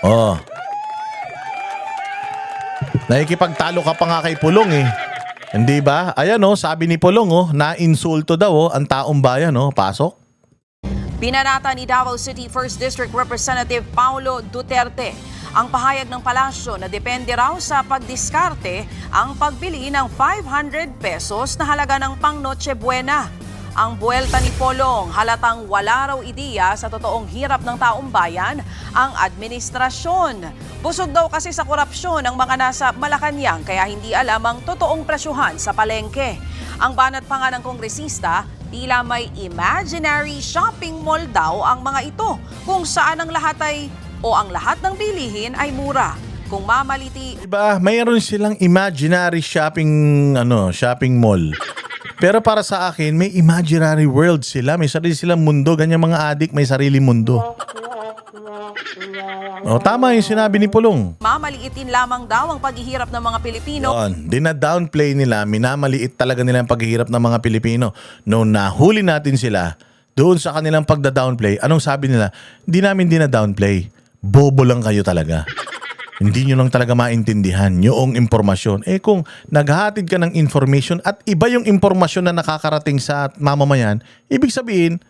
Oh. Nakikipagtalo ka pa nga kay Pulong eh. Hindi ba? Ayan oh, sabi ni Pulong oh, na-insulto daw oh, ang taong bayan oh. Pasok. Pinanata ni Davao City 1st District Representative Paulo Duterte ang pahayag ng palasyo na depende raw sa pagdiskarte ang pagbili ng 500 pesos na halaga ng pang Noche Buena. Ang buwelta ni Polong halatang wala raw ideya sa totoong hirap ng taong bayan ang administrasyon. Busog daw kasi sa korupsyon ang mga nasa Malacanang kaya hindi alam ang totoong presyuhan sa palengke. Ang banat pa nga ng kongresista, tila may imaginary shopping mall daw ang mga ito kung saan ang lahat ng bilihin ay mura. Kung mamaliti, Diba, mayroon silang imaginary shopping mall. Pero para sa akin, may imaginary world sila. May sarili silang mundo. Ganyan mga adik, may sarili mundo. O, tama yung sinabi ni Pulong. mamaliitin lamang daw ang paghihirap ng mga Pilipino. Doon, dina-downplay nila, minamaliit talaga nila ang paghihirap ng mga Pilipino. Noong nahuli natin sila, doon sa kanilang pagda-downplay, anong sabi nila? Hindi namin dina-downplay. Bobo lang kayo talaga. Hindi nyo lang talaga maintindihan yung impormasyon. Eh kung naghahatid ka ng information at iba yung impormasyon na nakakarating sa mamamayan, ibig sabihin,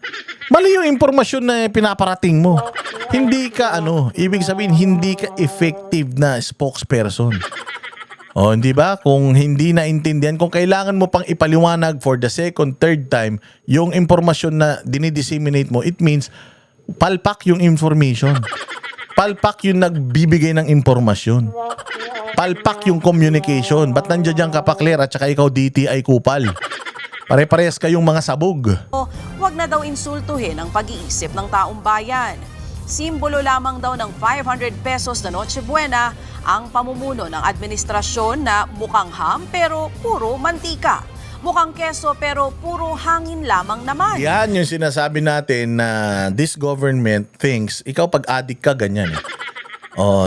mali yung impormasyon na pinaparating mo. Hindi ka ibig sabihin hindi ka effective na spokesperson. O, hindi ba? Kung hindi naintindihan, kung kailangan mo pang ipaliwanag for the second, third time, yung impormasyon na dinidisseminate mo, it means palpak yung information. Palpak yung nagbibigay ng impormasyon. Palpak yung communication. Ba't nandiyan ka pa, Claire, at saka ikaw DTI kupal? Pare-parehas kayong mga sabog. Huwag na daw insultuhin ang pag-iisip ng taong bayan. Simbolo lamang daw ng 500 pesos na Noche Buena ang pamumuno ng administrasyon na mukhang ham pero puro mantika. Mukhang keso pero puro hangin lamang naman. Yan yung sinasabi natin na this government thinks, ikaw pag addict ka, ganyan eh.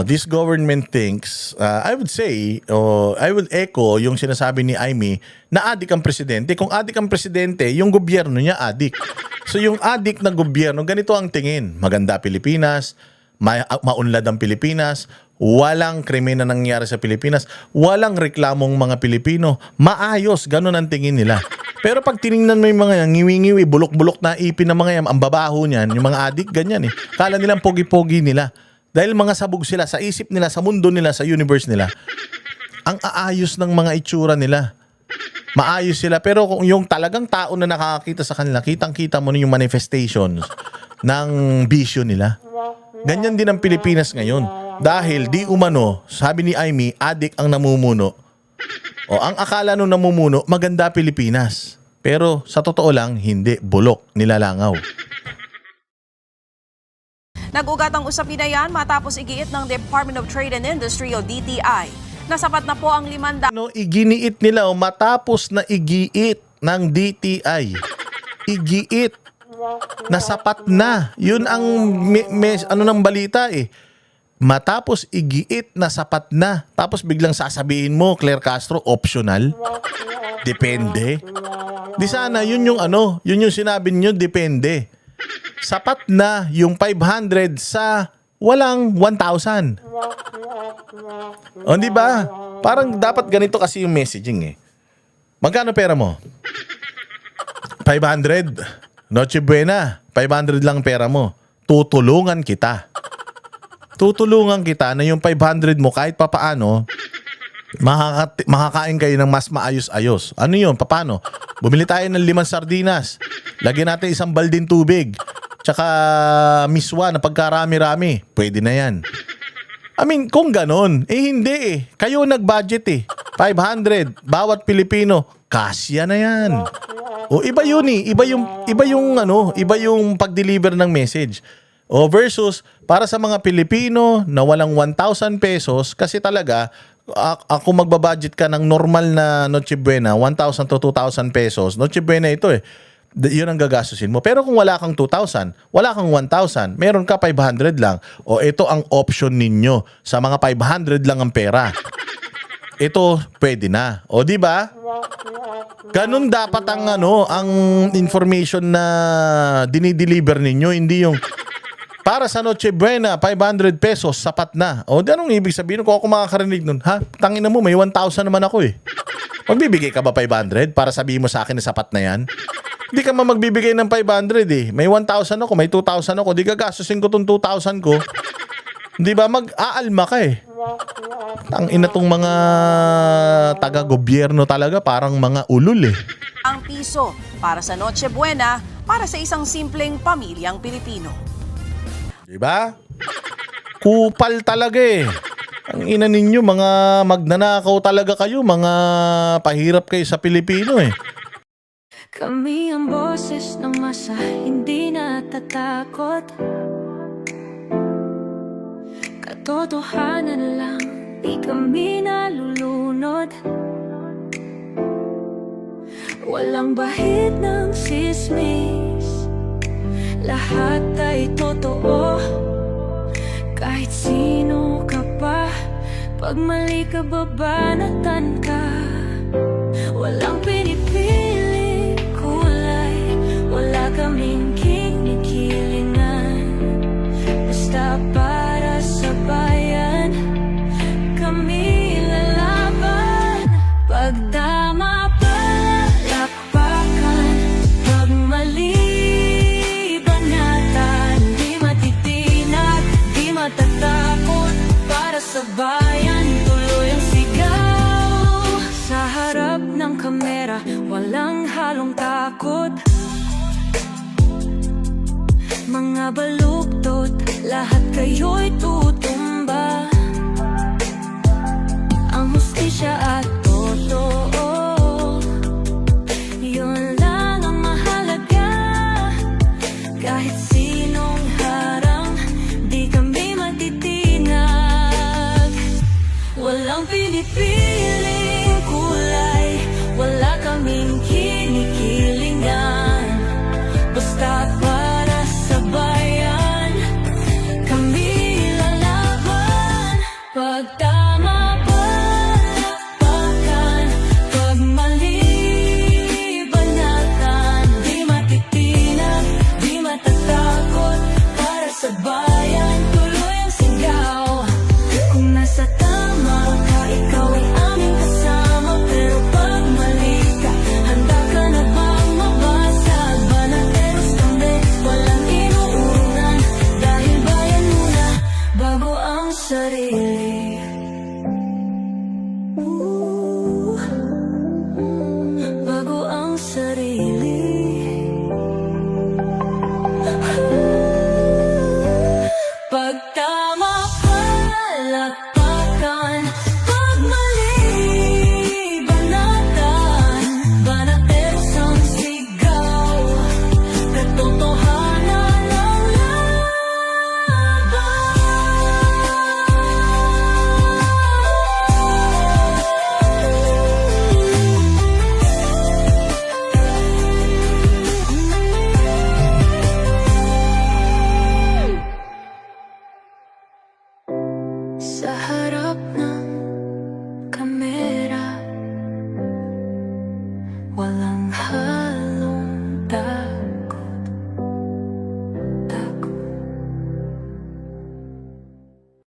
This government thinks, I would say, I will echo yung sinasabi ni Amy na addict ang presidente. Kung addict ang presidente, yung gobyerno niya addict. So yung addict na gobyerno, ganito ang tingin. Maganda Pilipinas, maunlad ang Pilipinas, walang krimen na nangyari sa Pilipinas, walang reklamong mga Pilipino, maayos, ganun ang tingin nila. Pero pag tiningnan mo yung mga ngiwi-ngiwi, bulok-bulok na ipin ng mga yan, ang babaho niyan, yung mga adik, ganyan eh. Kala nilang pogi-pogi nila. Dahil mga sabog sila sa isip nila, sa mundo nila, sa universe nila. Ang aayos ng mga itsura nila. Maayos sila. Pero kung yung talagang tao na nakakakita sa kanila, kitang-kita mo na yung manifestations ng bisyo nila. Ganyan din ang Pilipinas ngayon. Dahil di umano, sabi ni Amy, adik ang namumuno. Ang akala nung namumuno, maganda Pilipinas. Pero sa totoo lang, hindi. Bulok, nilalangaw. Nag-ugat ang usapin na yan matapos igiit ng Department of Trade and Industry o DTI. Nasapat na po ang 500 Iginiit nila matapos na igiit ng DTI. Igiit. Nasapat na. Yun ang ng balita eh. Matapos igiit na sapat na. Tapos biglang sasabihin mo, Claire Castro, optional. Depende. Di sana, yun yung sinabi niyo, depende. Sapat na yung 500 sa walang 1,000. O, di ba? Parang dapat ganito kasi yung messaging eh. Magkano pera mo? 500. Noche Buena. 500 lang pera mo. Tutulungan kita. Tutulungan kita na yung 500 mo kahit papaano makakain kayo ng mas maayos-ayos. Ano yun? Paano? Bumili tayo ng 5 sardinas. Lagyan natin isang balding tubig. Tsaka miswa na pagkarami-rami. Pwede na yan. I mean, kung ganon, hindi eh. Kayo nag-budget eh. 500. Bawat Pilipino. Kasya na yan. O iba yun eh. Iba yung pag-deliver ng message. Versus para sa mga Pilipino na walang 1,000 pesos kasi talaga ako magbabudget ka ng normal na Noche Buena, 1,000 to 2,000 pesos. Noche Buena ito eh. Yun ang gagastusin mo. Pero kung wala kang 2,000, wala kang 1,000, meron ka 500 lang. O ito ang option ninyo. Sa mga 500 lang ang pera. Ito pwede na. O di ba? Ganun dapat ang information na dinideliver ninyo, hindi yung para sa Noche Buena, 500 pesos, sapat na. O, di anong ibig sabihin kung ako makakarinig nun? Ha? Tangina mo, may 1,000 naman ako eh. Magbibigay ka ba 500 para sabihin mo sa akin na sapat na yan? Di ka magbibigay ng 500 eh. May 1,000 ako, may 2,000 ako. Di gagastusin ko tong 2,000 ko. Di ba? Mag-aalma ka eh. Ang ina tong mga taga-gobyerno talaga, parang mga ulul eh. Ang piso para sa Noche Buena para sa isang simpleng pamilyang Pilipino. Diba? Kupal talaga eh. Ang ina ninyo, mga magnanakaw talaga kayo, mga pahirap kayo sa Pilipino eh. Kami ang boses ng masa, hindi natatakot. Katotohanan lang, di kami nalulunod. Walang bahid ng sismis, lahat ay totoo. Kahit sino ka pa, pag mali ka babanatan ka. Walang pinipili kulay, wala kaming kinikilingan. Basta para sa bayan, kami lalaban. Pagtama palapakan, pag mali banatan. Di matitinag, di matatakot, para sa bayan tuloy ang sigaw. Sa harap ng kamera, walang halong takot. Mga baluktot, lahat kayo'y tutumba. Ang hustisya at totoo, yun lang ang mahalaga. Kahit sinong harang, di kami matitinag. Walang pinipiling kulay, wala kaming kinikilingan. Basta para sa bayan, kami lalaban. Pagtama palapakan, pag mali banatan. Di matitinag, di matatakot, para sa bayan tuloy ang sigaw. Kung nasa tama ka, ikaw ay aming kasama. Pero pag mali ka, handa ka na bang mabasag? Banateros kami, walang inuunan, dahil bayan muna bago ang sarili.